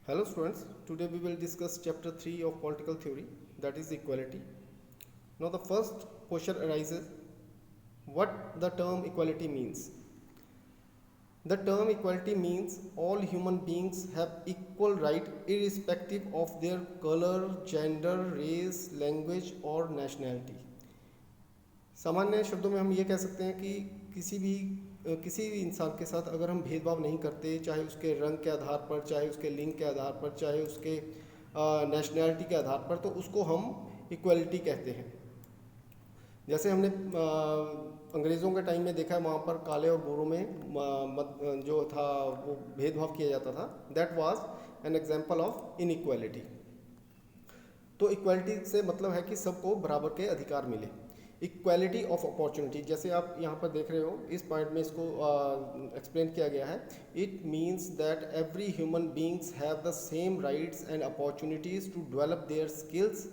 Hello students, today we will discuss chapter 3 of political theory, that is equality. Now the first question arises, what the term equality means? The term equality means all human beings have equal right irrespective of their color, gender, race, language और nationality. सामान्य शब्दों में हम ये कह सकते हैं कि किसी भी इंसान के साथ अगर हम भेदभाव नहीं करते, चाहे उसके रंग के आधार पर, चाहे उसके लिंग के आधार पर, चाहे उसके नेशनैलिटी के आधार पर, तो उसको हम इक्वलिटी कहते हैं। जैसे हमने अंग्रेज़ों के टाइम में देखा है, वहाँ पर काले और गोरों में जो था वो भेदभाव किया जाता था। That was an example of inequality. तो इक्वालिटी से मतलब है कि सबको बराबर के अधिकार मिले। इक्वालिटी ऑफ अपॉर्चुनिटी, जैसे आप यहाँ पर देख रहे हो, इस पॉइंट में इसको एक्सप्लेन किया गया है। It means that every human beings have the same rights and opportunities to develop their skills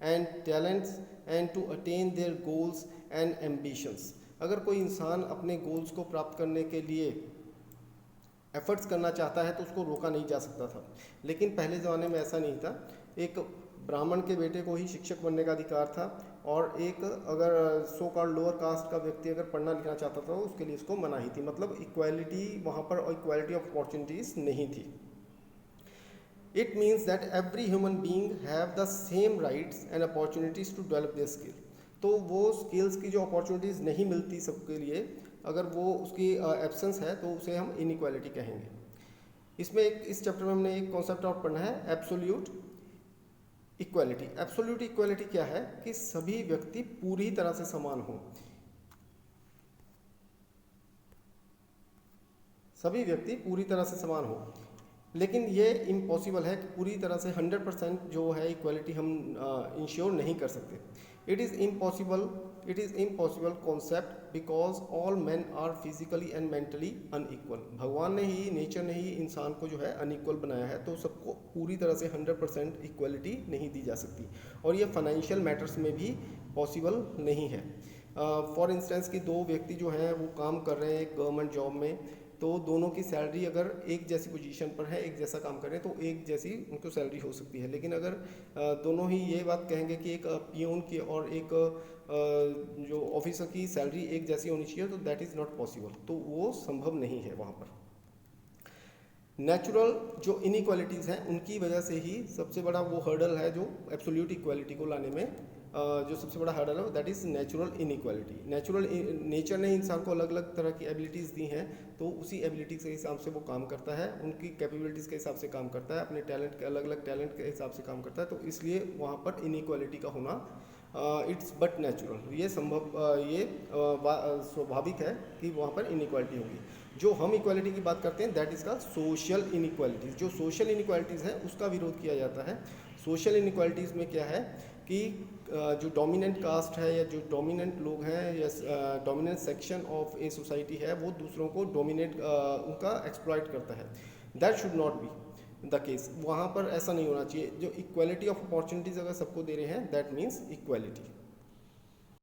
and talents and to attain their goals and ambitions. अगर कोई इंसान अपने गोल्स को प्राप्त करने के लिए एफर्ट्स करना चाहता है तो उसको रोका नहीं जा सकता था, लेकिन पहले ज़माने में ऐसा नहीं था। एक ब्राह्मण के बेटे को ही शिक्षक बनने का अधिकार था, और एक अगर सो कॉल्ड लोअर कास्ट का व्यक्ति अगर पढ़ना लिखना चाहता था तो उसके लिए उसको मनाही थी। मतलब इक्वालिटी वहाँ पर, इक्वालिटी ऑफ अपॉर्चुनिटीज़ नहीं थी। It means that every human being have the same rights and opportunities to develop their skill. तो वो स्किल्स की जो अपॉर्चुनिटीज़ नहीं मिलती सबके लिए, अगर वो उसकी एब्सेंस है तो उसे हम इनइक्वालिटी कहेंगे। इसमें इस चैप्टर में हमने एक कॉन्सेप्ट और पढ़ना है, एब्सोल्यूट इक्वालिटी। एब्सोल्यूट इक्वालिटी क्या है कि सभी व्यक्ति पूरी तरह से समान हों। सभी व्यक्ति पूरी तरह से समान हो, लेकिन ये इम्पॉसिबल है कि पूरी तरह से 100% जो है इक्वालिटी हम इंश्योर नहीं कर सकते। It is impossible concept because all man are physically and mentally unequal. भगवान ने ही, नेचर ने ही इंसान को जो है अनइक्वल बनाया है, तो सबको पूरी तरह से 100% इक्वलिटी नहीं दी जा सकती, और ये फाइनेंशियल मैटर्स में भी पॉसिबल नहीं है। फॉर इंस्टेंस कि दो व्यक्ति जो हैं वो काम कर रहे हैं एक गवर्नमेंट जॉब में, तो दोनों की सैलरी अगर एक जैसी पोजीशन पर है, एक जैसा काम कर रहे हैं, तो एक जैसी उनको सैलरी हो सकती है। लेकिन अगर दोनों ही ये बात कहेंगे कि एक पियून की और एक जो ऑफिसर की सैलरी एक जैसी होनी चाहिए, तो दैट इज़ नॉट पॉसिबल, तो वो संभव नहीं है वहाँ पर। नेचुरल जो इनइक्वालिटीज़ हैं उनकी वजह से ही सबसे बड़ा वो हर्डल है जो एब्सोल्यूट इक्वालिटी को लाने में, जो सबसे बड़ा हर्डल है that is natural inequality. Nature ने इंसान को अलग अलग तरह की एबिलिटीज़ दी हैं, तो उसी एबिलिटीज़ के हिसाब से वो काम करता है, उनकी कैपेबिलिटीज़ के हिसाब से काम करता है, अपने टैलेंट के अलग अलग टैलेंट के हिसाब से काम करता है। तो इसलिए वहाँ पर इनइक्वालिटी का होना इट्स बट नेचुरल, ये स्वाभाविक है कि वहाँ पर इनइक्वालिटी होगी। जो हम इक्वालिटी की बात करते हैं दैट इज़ का सोशल इनइक्वालिटीज़। जो सोशल इनइक्वालिटीज़ है उसका विरोध किया जाता है। सोशल इनइक्वालिटीज़ में क्या है कि जो डोमिनेंट कास्ट है या जो डोमिनेंट लोग हैं या dominant section of a society है, वो दूसरों को डोमिनेट उनका एक्सप्लॉइट करता है। That should not be the case. वहाँ पर ऐसा नहीं होना चाहिए। जो इक्वालिटी ऑफ अपॉर्चुनिटीज़ अगर सबको दे रहे हैं दैट मीन्स इक्वालिटी।